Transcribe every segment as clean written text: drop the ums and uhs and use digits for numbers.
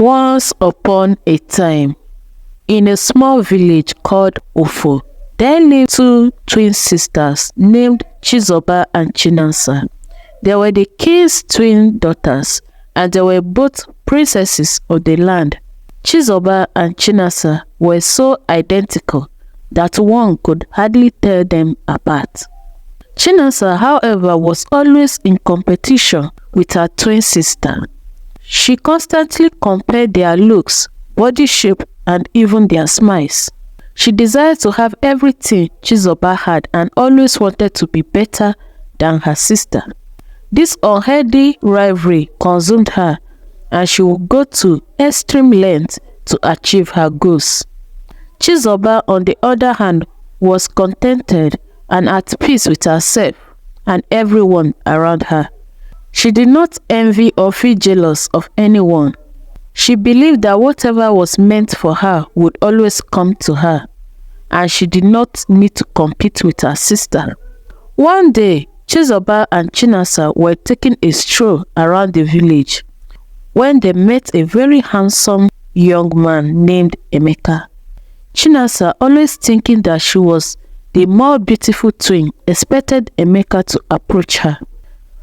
Once upon a time, in a small village called Ofo, there lived two twin sisters named Chizoba and Chinasa. They were the king's twin daughters, and they were both princesses of the land. Chizoba and Chinasa were so identical that one could hardly tell them apart. Chinasa, however, was always in competition with her twin sister. She constantly compared their looks, body shape, and even their smiles. She desired to have everything Chizoba had and always wanted to be better than her sister. This unhealthy rivalry consumed her, and she would go to extreme lengths to achieve her goals. Chizoba, on the other hand, was contented and at peace with herself and everyone around her. She did not envy or feel jealous of anyone. She believed that whatever was meant for her would always come to her, and she did not need to compete with her sister. One day, Chizoba and Chinasa were taking a stroll around the village when they met a very handsome young man named Emeka. Chinasa, always thinking that she was the more beautiful twin, expected Emeka to approach her.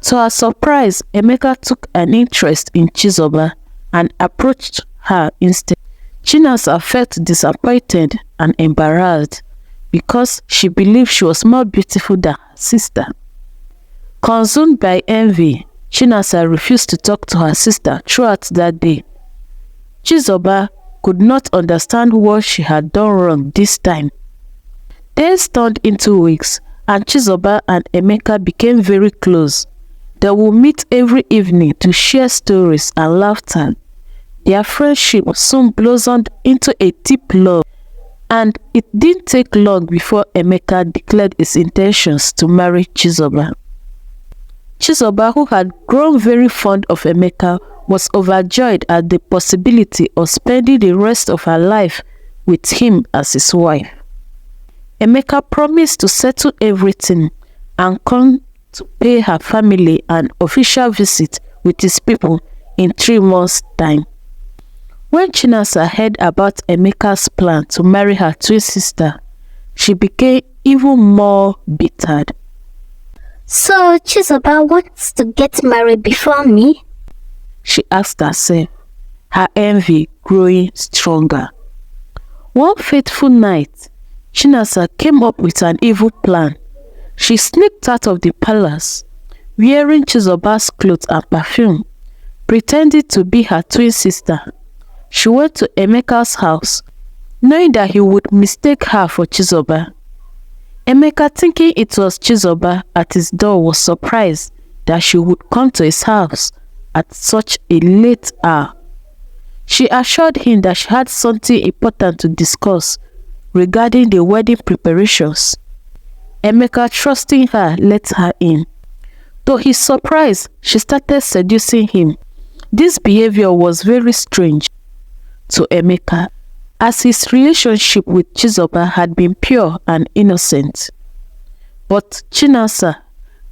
To her surprise, Emeka took an interest in Chizoba and approached her instead. Chinasa felt disappointed and embarrassed because she believed she was more beautiful than her sister. Consumed by envy, Chinasa refused to talk to her sister throughout that day. Chizoba could not understand what she had done wrong this time. Days turned into weeks, and Chizoba and Emeka became very close. They would meet every evening to share stories and laughter. Their friendship soon blossomed into a deep love, and it didn't take long before Emeka declared his intentions to marry Chizoba. Chizoba, who had grown very fond of Emeka, was overjoyed at the possibility of spending the rest of her life with him as his wife. Emeka promised to settle everything and come to pay her family an official visit with his people in 3 months' time. When Chinasa heard about Emeka's plan to marry her twin sister, she became even more bittered. So Chizoba wants to get married before me? She asked herself, her envy growing stronger. One fateful night, Chinasa came up with an evil plan. She sneaked out of the palace, wearing Chizoba's clothes and perfume, pretending to be her twin sister. She went to Emeka's house, knowing that he would mistake her for Chizoba. Emeka, thinking it was Chizoba at his door, was surprised that she would come to his house at such a late hour. She assured him that she had something important to discuss regarding the wedding preparations. Emeka, trusting her, let her in. To his surprise, she started seducing him. This behavior was very strange to Emeka, as his relationship with Chizoba had been pure and innocent. But Chinasa,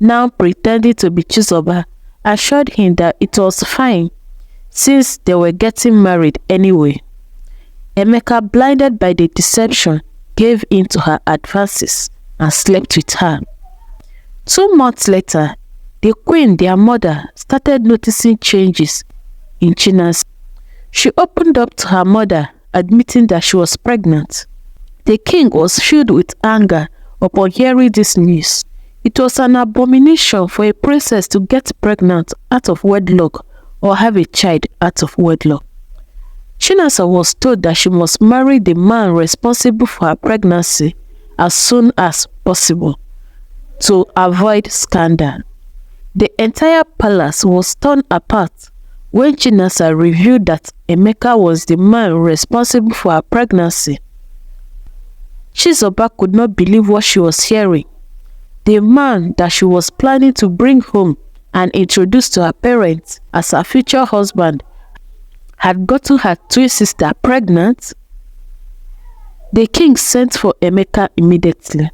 now pretending to be Chizoba, assured him that it was fine since they were getting married anyway. Emeka, blinded by the deception, gave in to her advances and slept with her. 2 months later, the queen, their mother, started noticing changes in Chinasa. She opened up to her mother, admitting that she was pregnant. The king was filled with anger upon hearing this news. It was an abomination for a princess to get pregnant out of wedlock or have a child out of wedlock. Chinasa was told that she must marry the man responsible for her pregnancy as soon as possible to avoid scandal. The entire palace was torn apart when Chinasa revealed that Emeka was the man responsible for her pregnancy. Chizoba could not believe what she was hearing. The man that she was planning to bring home and introduce to her parents as her future husband had gotten her twin sister pregnant. The king sent for Emeka immediately.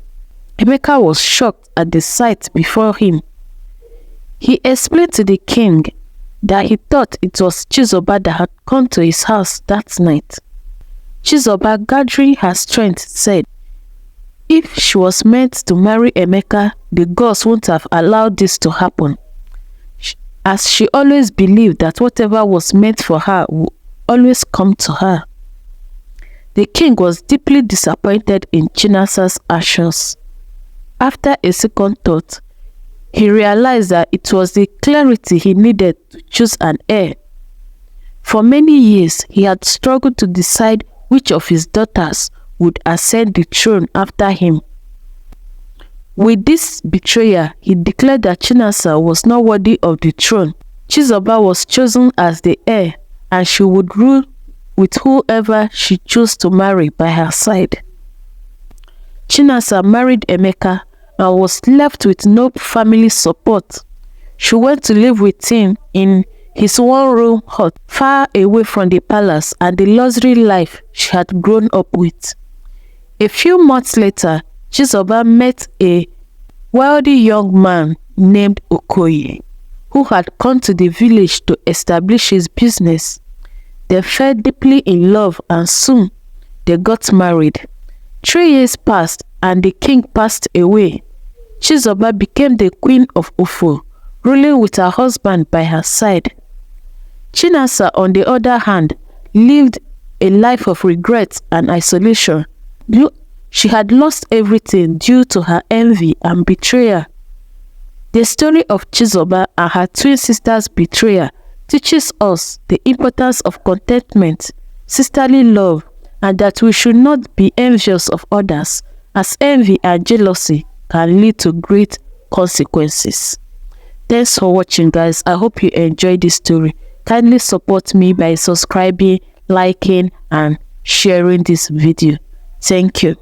Emeka was shocked at the sight before him. He explained to the king that he thought it was Chizoba that had come to his house that night. Chizoba, gathering her strength, said if she was meant to marry Emeka, the gods wouldn't have allowed this to happen, as she always believed that whatever was meant for her would always come to her. The king was deeply disappointed in Chinasa's actions. After a second thought, he realized that it was the clarity he needed to choose an heir. For many years, he had struggled to decide which of his daughters would ascend the throne after him. With this betrayal, he declared that Chinasa was not worthy of the throne. Chizoba was chosen as the heir, and she would rule with whoever she chose to marry by her side. Chinasa married Emeka and was left with no family support. She went to live with him in his one-room hut far away from the palace and the luxury life she had grown up with. A few months later, Chizoba met a wealthy young man named Okoye, who had come to the village to establish his business. They fell deeply in love and soon they got married. 3 years passed and the king passed away. Chizoba became the queen of Ofo, ruling with her husband by her side. Chinasa, on the other hand, lived a life of regret and isolation. She had lost everything due to her envy and betrayal. The story of Chizoba and her twin sister's betrayal teaches us the importance of contentment, sisterly love, and that we should not be envious of others, as envy and jealousy can lead to great consequences. Thanks for watching, guys. I hope you enjoyed this story. Kindly support me by subscribing, liking, and sharing this video. Thank you.